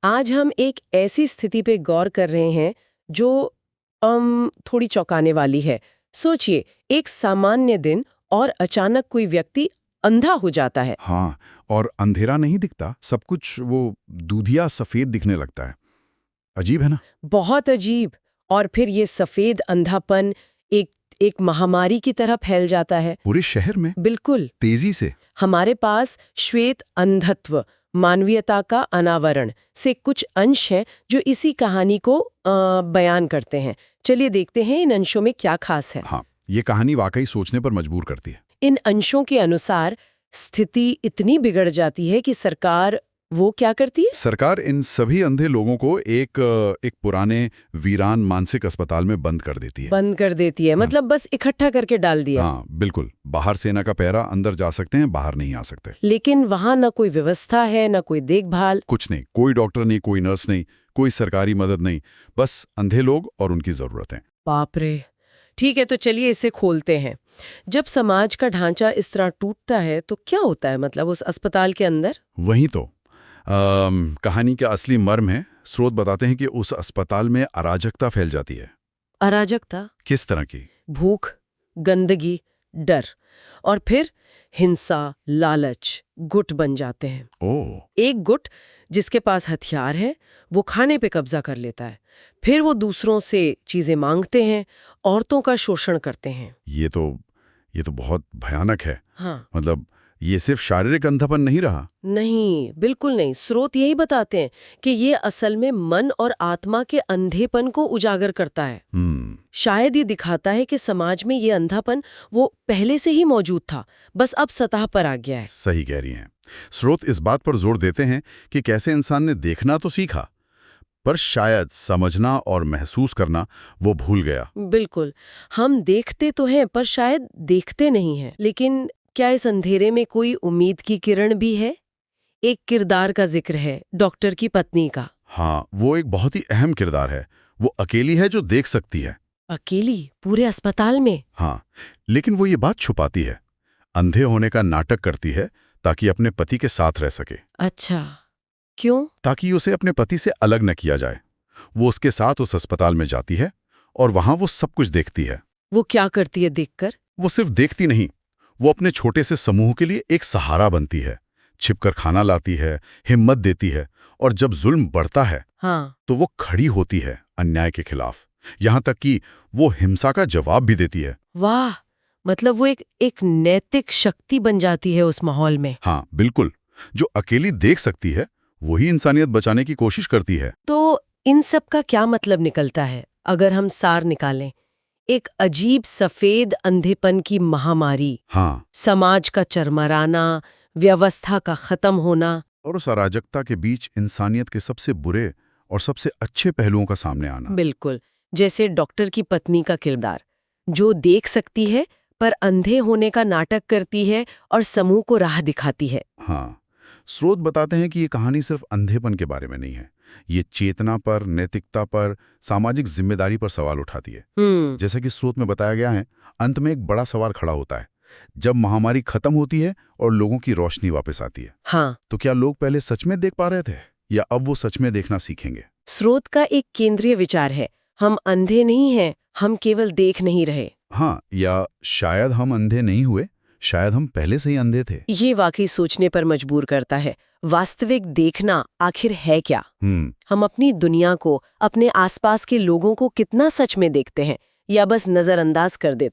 आज हम एक ऐसी स्थिति पे गौर कर रहे हैं जो थोड़ी चौंकाने वाली है। सोचिए, एक सामान्य दिन और अचानक कोई व्यक्ति अंधा हो जाता है। हाँ, और अंधेरा नहीं दिखता, सब कुछ वो दूधिया सफेद दिखने लगता है। अजीब है ना? बहुत अजीब। और फिर ये सफेद अंधापन एक एक महामारी की तरह फैल जाता है। पूरे शहर में बिल्कुल। तेजी से। हमारे पास श्वेत अंधत्व, मानवीयता का अनावरण से कुछ अंश हैं जो इसी कहानी को बयान करते हैं। चलिए देखते हैं इन अंशों में क्या खास है। हाँ, ये कहानी वाकई सोचने पर मजबूर करती है। इन अंशों के अनुसार स्थिति इतनी बिगड़ जाती है कि सरकार वो क्या करती है? सरकार इन सभी अंधे लोगों को एक पुराने वीरान मानसिक अस्पताल में बंद कर देती है। बंद कर देती है, मतलब बस इकट्ठा करके डाल दिया। हाँ, बिल्कुल। बाहर सेना का पहरा, अंदर जा सकते हैं, बाहर नहीं आ सकते। लेकिन वहाँ न कोई व्यवस्था है, न कोई देखभाल। कुछ नहीं, कोई डॉक्टर नहीं, कोई नर्स नहीं, कोई सरकारी मदद नहीं, बस अंधे लोग और उनकी जरूरतें। बाप रे। ठीक है, तो चलिए इसे खोलते हैं। जब समाज का ढांचा इस तरह टूटता है तो क्या होता है, मतलब उस अस्पताल के अंदर? वहीं तो कहानी का असली मर्म है। स्रोत बताते हैं कि उस अस्पताल में अराजकता फैल जाती है। अराजकता? किस तरह की? भूख, गंदगी, डर, और फिर हिंसा, लालच, गुट बन जाते हैं। ओह, एक गुट जिसके पास हथियार है वो खाने पे कब्जा कर लेता है, फिर वो दूसरों से चीजें मांगते हैं, औरतों का शोषण करते हैं। ये तो बहुत भयानक है। हाँ। मतलब ये सिर्फ शारीरिक अंधापन नहीं रहा। नहीं, बिल्कुल नहीं। स्रोत यही बताते हैं कि ये असल में मन और आत्मा के अंधेपन को उजागर करता है। शायद ये दिखाता है कि समाज में ये अंधापन वो पहले से ही मौजूद था, बस अब सतह पर आ गया है। सही कह रही हैं। स्रोत इस बात पर जोर देते हैं कि कैसे इंसान ने देखना तो सीखा, पर शायद समझना और महसूस करना वो भूल गया। बिल्कुल। हम देखते तो हैं पर शायद देखते नहीं हैं। लेकिन क्या इस अंधेरे में कोई उम्मीद की किरण भी है? एक किरदार का जिक्र है, डॉक्टर की पत्नी का। हाँ, वो एक बहुत ही अहम किरदार है। वो अकेली है जो देख सकती है। अकेली पूरे अस्पताल में? हाँ, लेकिन वो ये बात छुपाती है, अंधे होने का नाटक करती है ताकि अपने पति के साथ रह सके। अच्छा, क्यों? ताकि उसे अपने पति से अलग न किया जाए। वो उसके साथ उस अस्पताल में जाती है और वहां वो सब कुछ देखती है। वो क्या करती है देखकर? वो सिर्फ देखती नहीं, वो अपने छोटे से समूह के लिए एक सहारा बनती है, छिपकर खाना लाती है, हिम्मत देती है, और जब जुल्म बढ़ता है हाँ। तो वो खड़ी होती है अन्याय के खिलाफ, यहाँ तक कि वो हिंसा का जवाब भी देती है। वाह, मतलब वो एक नैतिक शक्ति बन जाती है उस माहौल में। हाँ, बिल्कुल। जो अकेली देख सकती है वही इंसानियत बचाने की कोशिश करती है। तो इन सब का क्या मतलब निकलता है अगर हम सार निकालें? एक अजीब सफेद अंधेपन की महामारी, हाँ, समाज का चरमराना, व्यवस्था का खत्म होना, और उस अराजकता के बीच इंसानियत के सबसे बुरे और सबसे अच्छे पहलुओं का सामने आना। बिल्कुल। जैसे डॉक्टर की पत्नी का किरदार, जो देख सकती है पर अंधे होने का नाटक करती है और समूह को राह दिखाती है। हाँ, स्रोत बताते हैं कि ये कहानी सिर्फ अंधेपन के बारे में नहीं है। ये चेतना पर, नैतिकता पर, सामाजिक जिम्मेदारी पर सवाल उठाती है। जैसा कि स्रोत में बताया गया है, अंत में एक बड़ा सवाल खड़ा होता है। जब महामारी खत्म होती है और लोगों की रोशनी वापस आती है, हाँ। तो क्या लोग पहले सच में देख पा रहे थे, या अब वो सच में देखना सीखेंगे? स्रोत का एक केंद्रीय विचार है, हम अंधे नहीं हैं, हम केवल देख नहीं रहे। हाँ, या शायद हम अंधे नहीं हुए, शायद हम पहले से ही अंधे थे। ये वाकई सोचने पर मजबूर करता है। वास्तविक देखना आखिर है क्या? हम अपनी दुनिया को, अपने आसपास के लोगों को कितना सच में देखते हैं, या बस नजरअंदाज कर देते हैं?